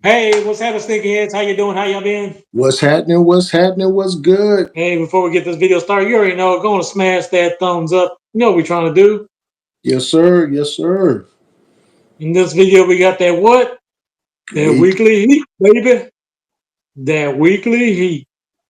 Hey, what's happening, Sneakerheads? How you doing? How y'all been? What's happening? What's happening? What's good? Hey, before we get this video started, you already know, go and smash that thumbs up. You know what we're trying to do. Yes, sir. Yes, sir. In this video, we got that what? That Week. weekly heat, baby. That weekly heat.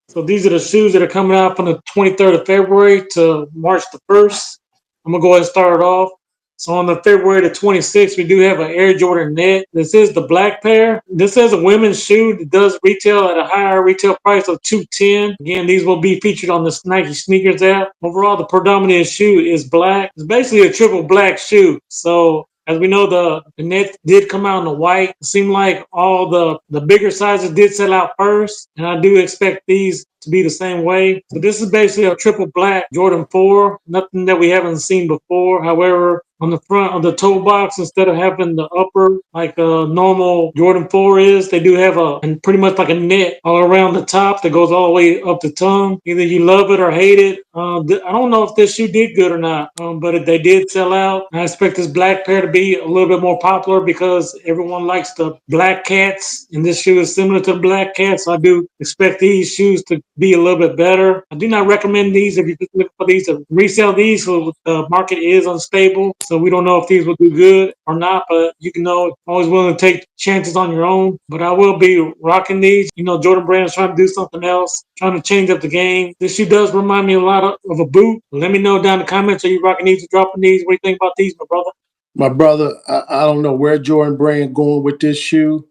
So these are the shoes that are coming out from the 23rd of February to March the 1st. I'm going to go ahead and start it off. So on the February the 26th, we do have an Air Jordan Net. This is the black pair. This is a women's shoe. It does retail at a higher retail price of $210. Again, these will be featured on the Nike Sneakers app. Overall, the predominant shoe is black. It's basically a triple black shoe. So as we know, the net did come out in the white. It seemed like all the bigger sizes did sell out first, and I do expect these to be the same way. So this is basically a triple black Jordan 4, nothing that we haven't seen before. However, on the front of the toe box, instead of having the upper like a normal Jordan 4 is, they do have and pretty much like a net all around the top that goes all the way up the tongue. Either you love it or hate it. I don't know if this shoe did good or not, but they did sell out. I expect this black pair to be a little bit more popular because everyone likes the black cats, and this shoe is similar to the black cats. So I do expect these shoes to be a little bit better. I do not recommend these if you're just looking for these to resell these. So the market is unstable, so we don't know if these will do good or not. But you can know, always willing to take chances on your own. But I will be rocking these. You know, Jordan Brand is trying to do something else, trying to change up the game. This shoe does remind me a lot of a boot. Let me know down in the comments. Are you rocking these or dropping these? What do you think about these, my brother? My brother, I don't know where Jordan Brand going with this shoe.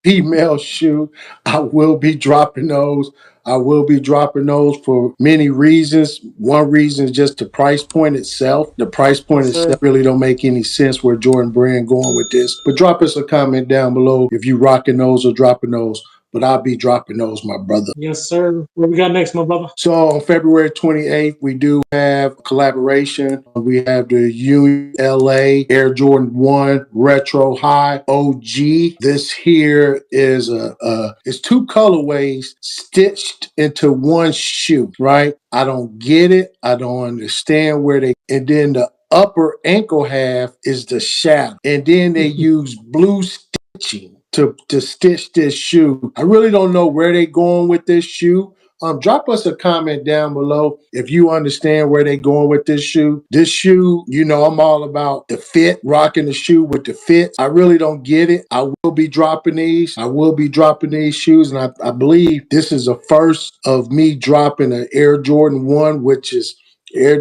Female shoe. I will be dropping those. I will be dropping those for many reasons. One reason is just the price point itself. The price point Yes, sir. itself really don't make any sense where Jordan Brand going with this. But drop us a comment down below if you rocking those or dropping those. But I'll be dropping those, my brother. Yes, sir. What we got next, my brother? So on February 28th, we do have collaboration. We have the ULA Air Jordan 1 Retro High OG. This here is it's two colorways stitched into one shoe, right? I don't get it. I don't understand where they, and then the upper ankle half is the shadow. And then they use blue stitching to stitch this shoe. I really don't know where they're going with this shoe. Drop us a comment down below if you understand where they're going with this shoe. This shoe, you know, I'm all about the fit, rocking the shoe with the fit. I really don't get it. I will be dropping these. I will be dropping these shoes, and I believe this is a first of me dropping an Air Jordan 1, which is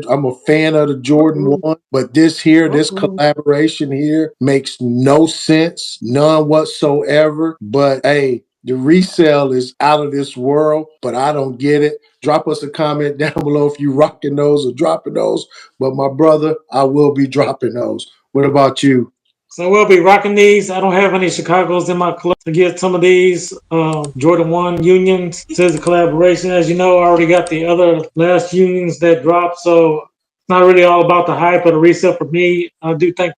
I'm a fan of the Jordan 1, but this here, this collaboration here makes no sense, none whatsoever. But hey, the resale is out of this world, but I don't get it. Drop us a comment down below if you rocking those or dropping those. But my brother, I will be dropping those. What about you? So we'll be rocking these. I don't have any Chicago's in my club to get some of these Jordan 1 unions. This is a collaboration. As you know, I already got the other last unions that dropped. So it's not really all about the hype or the resale for me. I do think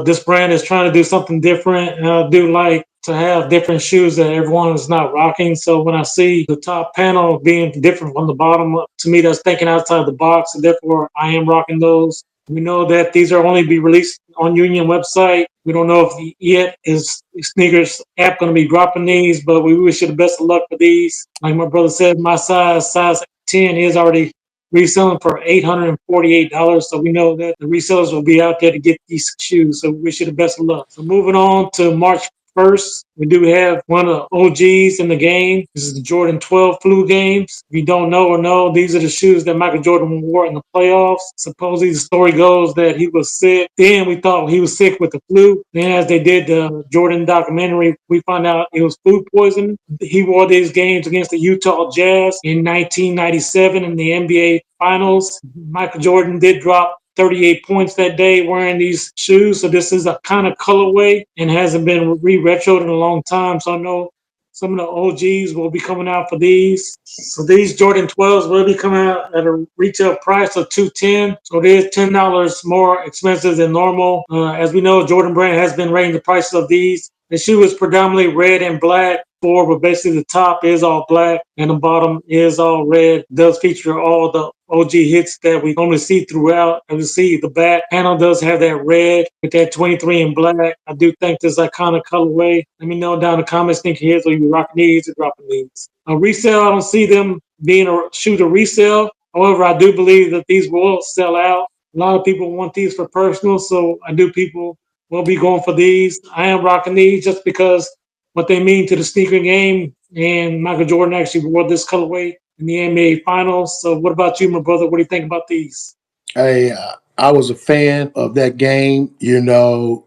this brand is trying to do something different. And I do like to have different shoes that everyone is not rocking. So when I see the top panel being different from the bottom, to me, that's thinking outside the box. And therefore, I am rocking those. We know that these are only be released on Union website. We don't know if yet is Sneakers app going to be dropping these, but we wish you the best of luck for these. Like my brother said, my size 10, is already reselling for $848. So we know that the resellers will be out there to get these shoes. So we wish you the best of luck. So moving on to March 1st, we do have one of the OGs in the game. This is the Jordan 12 flu games. If you don't know or know, these are the shoes that Michael Jordan wore in the playoffs. Supposedly the story goes that he was sick. Then we thought he was sick with the flu. Then as they did the Jordan documentary, we found out it was food poisoning. He wore these games against the Utah Jazz in 1997 in the NBA Finals. Michael Jordan did drop 38 points that day wearing these shoes. So this is a kind of colorway and hasn't been re-retroed in a long time. So I know some of the OGs will be coming out for these. So these Jordan 12s will be coming out at a retail price of $210. So it is $10 more expensive than normal. As we know, Jordan Brand has been raising the prices of these. The shoe is predominantly red and black. before, but basically the top is all black and the bottom is all red. It does feature all the OG hits that we normally see throughout. And you see the back panel does have that red with that 23 in black. I do think this iconic colorway. Let me know down in the comments, think here's where you rocking these or dropping these. A resale, I don't see them being a shoot a resale. However, I do believe that these will sell out. A lot of people want these for personal, so I do people will be going for these. I am rocking these just because what they mean to the sneaker game. And Michael Jordan actually wore this colorway in the NBA Finals. So what about you, my brother? What do you think about these? Hey, I was a fan of that game. You know,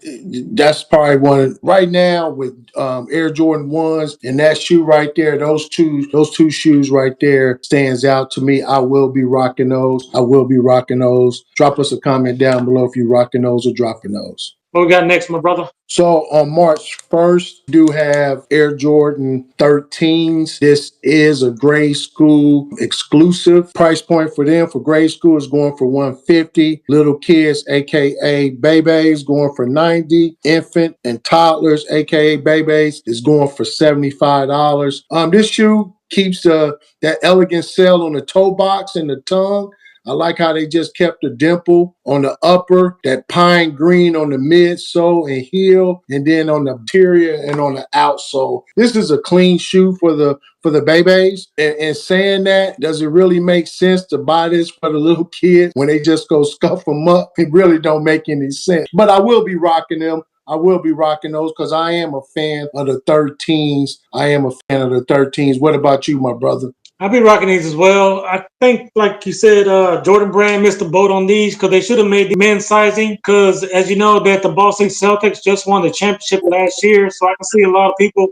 that's probably one of, right now with Air Jordan 1s and that shoe right there, those two shoes right there stands out to me. I will be rocking those. I will be rocking those. Drop us a comment down below if you're rocking those or dropping those. What we got next, my brother? So on March 1st, do have Air Jordan 13s. This is a grade school exclusive. Price point for them for grade school is going for $150. Little kids, aka babies, going for $90. Infant and toddlers, aka babies, is going for $75. This shoe keeps that elegant sail on the toe box and the tongue. I like how they just kept the dimple on the upper, that pine green on the midsole and heel, and then on the interior and on the outsole. This is a clean shoe for the babies. And saying that, does it really make sense to buy this for the little kids when they just go scuff them up? It really don't make any sense. But I will be rocking them. I will be rocking those because I am a fan of the 13s. I am a fan of the 13s. What about you, my brother? I'll be rocking these as well. I think, like you said, Jordan Brand missed the boat on these because they should have made the men's sizing. Because as you know, that the Boston Celtics just won the championship last year, so I can see a lot of people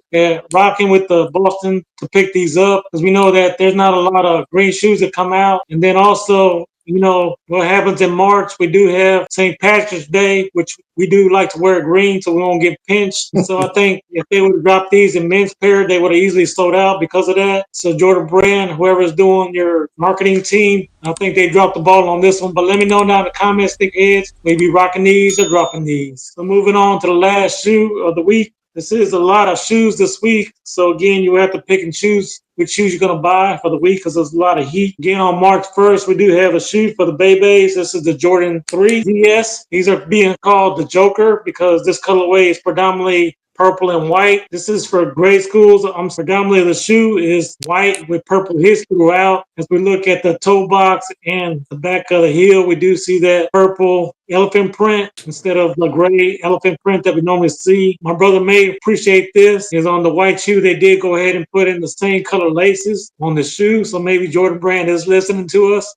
rocking with the Boston to pick these up because we know that there's not a lot of green shoes that come out, and then also, you know, what happens in March, we do have St. Patrick's Day, which we do like to wear green so we won't get pinched. So I think if they would have dropped these in men's pair, they would have easily sold out because of that. So Jordan Brand, whoever's doing your marketing team, I think they dropped the ball on this one. But let me know down in the comments, thick heads, maybe rocking these or dropping these. So moving on to the last shoe of the week. This is a lot of shoes this week. So again, you have to pick and choose which shoes you're going to buy for the week because there's a lot of heat. Again, on March 1st, we do have a shoe for the babies. This is the Jordan 3 DS. These are being called the Joker because this colorway is predominantly purple and white. This is for grade schools. Predominantly the shoe is white with purple hits throughout. As we look at the toe box and the back of the heel, we do see that purple elephant print instead of the gray elephant print that we normally see. My brother may appreciate this. Is on the white shoe, they did go ahead and put in the same color laces on the shoe. So maybe Jordan Brand is listening to us.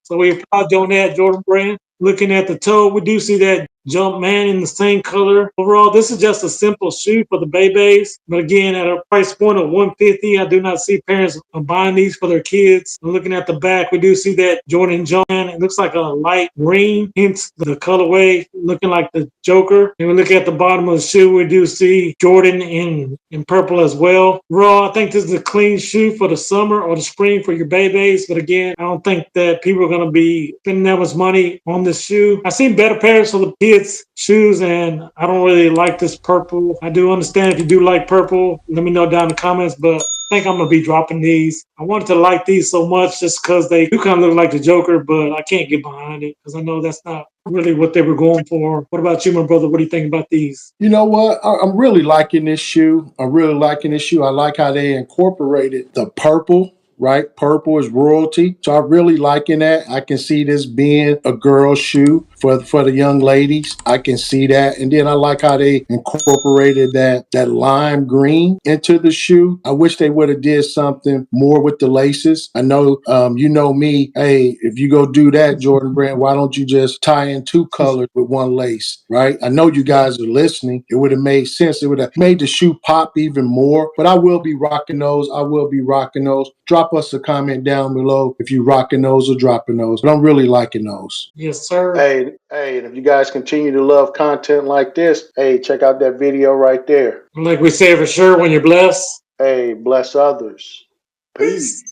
So we applaud on that, Jordan Brand. Looking at the toe, we do see that Jumpman in the same color. Overall, this is just a simple shoe for the babies. But again, at a price point of $150, I do not see parents buying these for their kids. Looking at the back, we do see that Jordan Jumpman. It looks like a light green, hence the colorway looking like the Joker. And we look at the bottom of the shoe, we do see Jordan in purple as well. Overall, I think this is a clean shoe for the summer or the spring for your babies. But again, I don't think that people are going to be spending that much money on this shoe. I've seen better pairs for the kids shoes, and I don't really like this purple. I do understand if you do like purple, let me know down in the comments, but I think I'm gonna be dropping these. I wanted to like these so much just because they do kind of look like the Joker, but I can't get behind it because I know that's not really what they were going for. What about you, my brother? What do you think about these? You know what? I'm really liking this shoe. I'm really liking this shoe. I like how they incorporated the purple. Right? Purple is royalty. So I'm really liking that. I can see this being a girl shoe for the young ladies. I can see that. And then I like how they incorporated that lime green into the shoe. I wish they would have did something more with the laces. I know, you know me. Hey, if you go do that, Jordan Brand, why don't you just tie in two colors with one lace, right? I know you guys are listening. It would have made sense. It would have made the shoe pop even more. But I will be rocking those. I will be rocking those. Drop us a comment down below if you're rocking those or dropping those. But I'm really liking those. Yes, sir. Hey, and if you guys continue to love content like this, hey, check out that video right there. Like we say for sure, when you're blessed, hey, bless others. Peace.